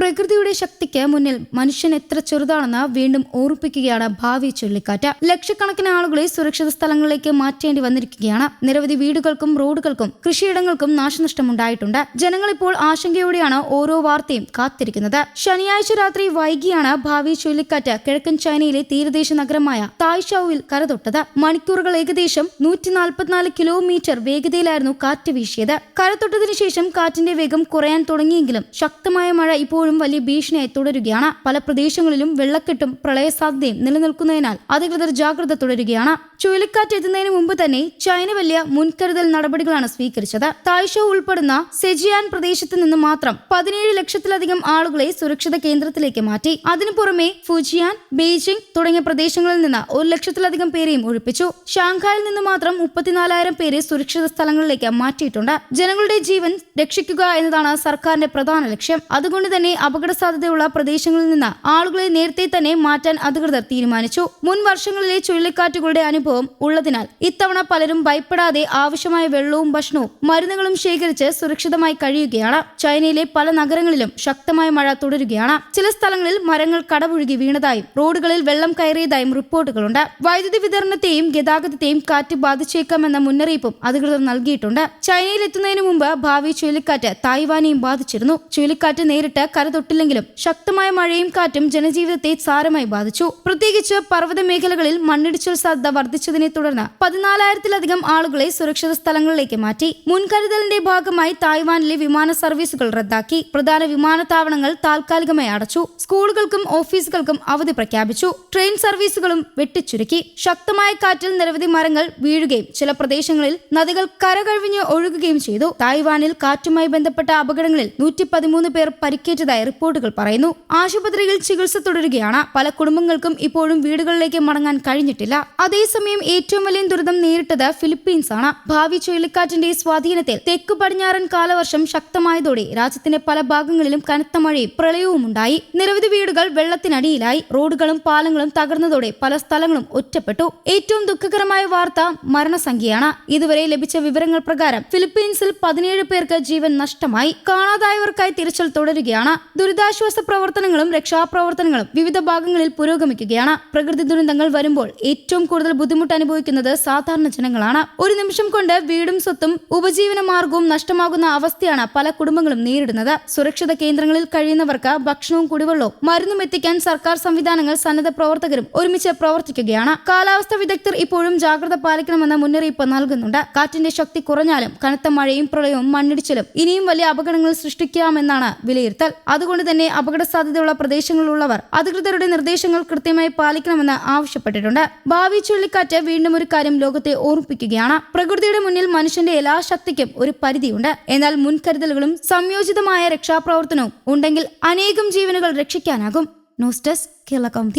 പ്രകൃതിയുടെ ശക്തിക്ക് മുന്നിൽ മനുഷ്യൻ എത്ര ചെറുതാണെന്ന് വീണ്ടും ഓർമ്മിപ്പിക്കുകയാണ് ഭാവി ചുഴലിക്കാറ്റ്. ലക്ഷക്കണക്കിന് ആളുകളെ സുരക്ഷിത സ്ഥലങ്ങളിലേക്ക് മാറ്റേണ്ടി വന്നിരിക്കുകയാണ്. നിരവധി വീടുകൾക്കും റോഡുകൾക്കും കൃഷിയിടങ്ങൾക്കും നാശനഷ്ടമുണ്ടായിട്ടുണ്ട്. ജനങ്ങൾ ഇപ്പോൾ ആശങ്കയോടെയാണ് ഓരോ വാർത്തയും കാത്തിരിക്കുന്നത്. ശനിയാഴ്ച രാത്രി വൈകിയാണ് ഭാവി ചുഴലിക്കാറ്റ് കിഴക്കൻ ചൈനയിലെ തീരദേശ നഗരമായ തായ്ഷൌവിൽ കരതൊട്ടത്. മണിക്കൂറുകൾ ഏകദേശം 144 കിലോമീറ്റർ വേഗതയിലായിരുന്നു കാറ്റ് വീശിയത്. കരതൊട്ടതിനു ശേഷം കാറ്റിന്റെ വേഗം കുറയാൻ തുടങ്ങിയെങ്കിലും ശക്തമായ മഴ ഇപ്പോഴും വലിയ ഭീഷണിയായി തുടരുകയാണ്. പല പ്രദേശങ്ങളിലും വെള്ളക്കെട്ടും പ്രളയ സാധ്യതയും നിലനിൽക്കുന്നതിനാൽ അധികൃതർ ജാഗ്രത തുടരുകയാണ്. ചുഴലിക്കാറ്റ് എത്തുന്നതിന് മുമ്പ് തന്നെ ചൈന വലിയ മുൻകരുതൽ നടപടികളാണ് സ്വീകരിച്ചത്. തായ്ഷൌ ഉൾപ്പെടുന്ന സെജിയാൻ പ്രദേശത്ത് നിന്ന് മാത്രം 17 ലക്ഷത്തിലധികം ആളുകളെ സുരക്ഷിത കേന്ദ്രത്തിലേക്ക് മാറ്റി. അതിനു പുറമെ ഫുജിയാൻ, ബെയ്ജിംഗ് തുടങ്ങിയ പ്രദേശങ്ങളിൽ നിന്ന് 1 ലക്ഷത്തിലധികം പേരെയും ഒഴിപ്പിച്ചു. ഷാങ്ഹായിൽ നിന്ന് മാത്രം 34,000 പേരെ സുരക്ഷിത സ്ഥലങ്ങളിലേക്ക് മാറ്റിയിട്ടുണ്ട്. ജനങ്ങളുടെ ജീവൻ രക്ഷിക്കുക എന്നതാണ് സർക്കാരിന്റെ പ്രധാന ലക്ഷ്യം. അതുകൊണ്ട് തന്നെ അപകട സാധ്യതയുള്ള പ്രദേശങ്ങളിൽ നിന്ന് ആളുകളെ നേരത്തെ തന്നെ മാറ്റാൻ അധികൃതർ തീരുമാനിച്ചു. മുൻ വർഷങ്ങളിലെ ചുഴലിക്കാറ്റുകളുടെ അനുഭവം ഉള്ളതിനാൽ ഇത്തവണ പലരും ഭയപ്പെടാതെ ആവശ്യമായ വെള്ളവും ഭക്ഷണവും മരുന്നുകളും ശേഖരിച്ച് സുരക്ഷിതമായി കഴിയുകയാണ്. ചൈനയിലെ പല നഗരങ്ങളിലും ശക്തമായ മഴ തുടരുകയാണ്. ചില സ്ഥലങ്ങളിൽ മരങ്ങൾ കടപുഴകി വീണതായും റോഡുകളിൽ വെള്ളം കയറിയതായും റിപ്പോർട്ടുകളുണ്ട്. വൈദ്യുതി വിതരണത്തെയും ഗതാഗതത്തെയും കാറ്റ് ബാധിച്ചേക്കാമെന്ന മുന്നറിയിപ്പും അധികൃതർ നൽകിയിട്ടുണ്ട്. ചൈനയിൽ എത്തുന്നതിന് മുമ്പ് ഭാവി ചുഴലിക്കാറ്റ് തായ്വാനെയും ബാധിച്ചിരുന്നു. ചുഴലിക്കാറ്റ് നേരിട്ട് കരതൊട്ടില്ലെങ്കിലും ശക്തമായ മഴയും കാറ്റും ജനജീവിതത്തെ സാരമായി ബാധിച്ചു. പ്രത്യേകിച്ച് പർവ്വത മേഖലകളിൽ മണ്ണിടിച്ചിൽ സാധ്യത വർദ്ധിച്ചതിനെ തുടർന്ന് 14,000-ലധികം ആളുകളെ സുരക്ഷിത സ്ഥലങ്ങളിലേക്ക് മാറ്റി. മുൻകരുതലിന്റെ ഭാഗമായി തായ്വാനിലെ വിമാന സർവീസുകൾ റദ്ദാക്കി. പ്രധാന വിമാനത്താവളങ്ങൾ താൽക്കാലികമായി അടച്ചു. സ്കൂളുകൾക്കും ഓഫീസുകൾക്കും അവധി പ്രഖ്യാപിച്ചു. ട്രെയിൻ സർവീസുകളും വെട്ടിച്ചുരുക്കി. ശക്തമായ കാറ്റിൽ നിരവധി മരങ്ങൾ വീഴുകയും ചില പ്രദേശങ്ങളിൽ നദികൾ കരകവിഞ്ഞ് ഒഴുകുകയും ചെയ്തു. തായ്വാനിൽ കാറ്റുമായി ബന്ധപ്പെട്ട അപകടങ്ങളിൽ 113 പേർ പരിക്കേറ്റതായി റിപ്പോർട്ടുകൾ പറയുന്നു. ആശുപത്രിയിൽ ചികിത്സ തുടരുകയാണ്. പല കുടുംബങ്ങൾക്കും ഇപ്പോഴും വീടുകളിലേക്ക് മടങ്ങാൻ കഴിഞ്ഞിട്ടില്ല. അതേസമയം ഏറ്റവും വലിയ ദുരിതം നേരിട്ടത് ഫിലിപ്പീൻസ് ആണ്. ഭാവി ചുഴലിക്കാറ്റിന്റെ സ്വാധീനത്തിൽ തെക്കു പടിഞ്ഞാറൻ കാലവർഷം ശക്തമായതോടെ രാജ്യത്തിന്റെ പല ഭാഗങ്ങളിലും കനത്ത മഴയും പ്രളയവും ഉണ്ടായി. നിരവധി വീടുകൾ വെള്ളത്തിനടിയിലായി. റോഡുകളും പാലങ്ങളും തകർന്നതോടെ പല സ്ഥലങ്ങളും ഒറ്റപ്പെട്ടു. ഏറ്റവും ദുഃഖകരമായ വാർത്ത മരണസംഖ്യയാണ്. ഇതുവരെ ലഭിച്ച വിവരങ്ങൾ പ്രകാരം ഫിലിപ്പീൻസിൽ 17 പേർക്ക് ജീവൻ നഷ്ടമായി. കാണാതായവർക്കായി തിരച്ചിൽ തുടരുകയാണ്. ദുരിതാശ്വാസ പ്രവർത്തനങ്ങളും രക്ഷാപ്രവർത്തനങ്ങളും വിവിധ ഭാഗങ്ങളിൽ പുരോഗമിക്കുകയാണ്. പ്രകൃതി ദുരന്തങ്ങൾ വരുമ്പോൾ ഏറ്റവും കൂടുതൽ ബുദ്ധിമുട്ട് അനുഭവിക്കുന്നത് സാധാരണ ജനങ്ങളാണ്. ഒരു നിമിഷം കൊണ്ട് വീടും സ്വത്തും ഉപജീവന മാർഗവും നഷ്ടമാകുന്ന അവസ്ഥയാണ് പല കുടുംബങ്ങളും നേരിടുന്നത്. സുരക്ഷിത കേന്ദ്രങ്ങളിൽ കഴിയുന്നവർക്ക് ഭക്ഷണവും കുടിവെള്ളവും മരുന്നും എത്തിക്കാൻ സർക്കാർ സംവിധാനങ്ങൾ സന്നദ്ധ പ്രവർത്തകരും ഒരുമിച്ച് പ്രവർത്തിക്കുകയാണ്. കാലാവസ്ഥാ വിദഗ്ധർ ഇപ്പോഴും ജാഗ്രത പാലിക്കണമെന്ന മുന്നറിയിപ്പ് നൽകുന്നുണ്ട്. കാറ്റിന്റെ ശക്തി കുറഞ്ഞാലും കനത്ത മഴയും പ്രളയവും മണ്ണിടിച്ചിലും ഇനിയും വലിയ അപകടങ്ങൾ സൃഷ്ടിക്കാമെന്നാണ് വിലയിരുത്തൽ. അതുകൊണ്ട് തന്നെ അപകട സാധ്യതയുള്ള പ്രദേശങ്ങളിലുള്ളവർ അധികൃതരുടെ നിർദ്ദേശങ്ങൾ കൃത്യമായി പാലിക്കണമെന്ന് ആവശ്യപ്പെട്ടിട്ടുണ്ട്. ഭാവി ചുഴലിക്കാറ്റ് വീണ്ടും ഒരു കാര്യം ലോകത്തെ ഓർമ്മിപ്പിക്കുകയാണ്. പ്രകൃതിയുടെ മുന്നിൽ മനുഷ്യന്റെ എല്ലാ ശക്തിക്കും ഒരു പരിധിയുണ്ട്. എന്നാൽ മുൻകരുതലുകളും സംയോജിതമായ രക്ഷാപ്രവർത്തനവും ഉണ്ടെങ്കിൽ അനേകം ജീവനുകൾ രക്ഷിക്കാനാകും. News desk Kerala Kaumudi.